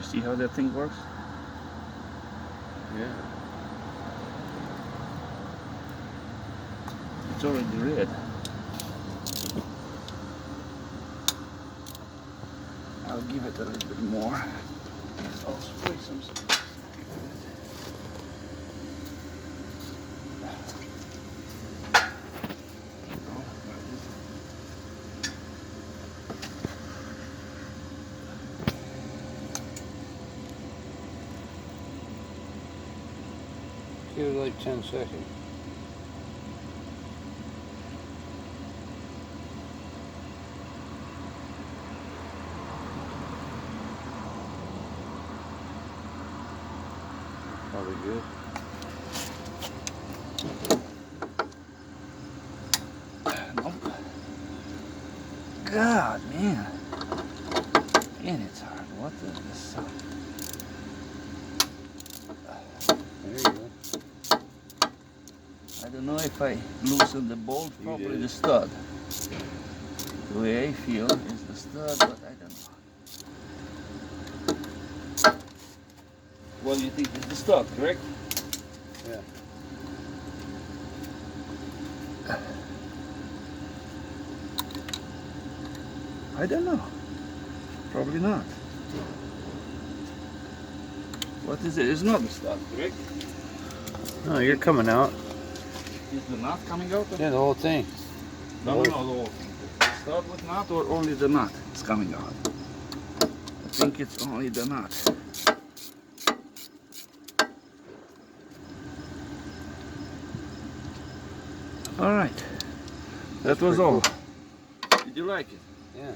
see how that thing works? Yeah. It's already red. I'll give it a little bit more. I'll spray some stuff. Give it like 10 seconds. Probably good. Nope. God, man. And it's hard. What is this? There you go. I don't know if I loosen the bolt, You probably did. the stud. The way I feel is the stud, but I don't know. What do you think is the stud, correct? Yeah. I don't know. Probably not. What is it? It's not the stud, correct? No, you're coming out. Is the nut coming out? Yeah, the whole thing. No, the whole thing. Start with nut or only the nut is coming out? I think it's only the nut. All right. That was all. Cool. Did you like it? Yeah.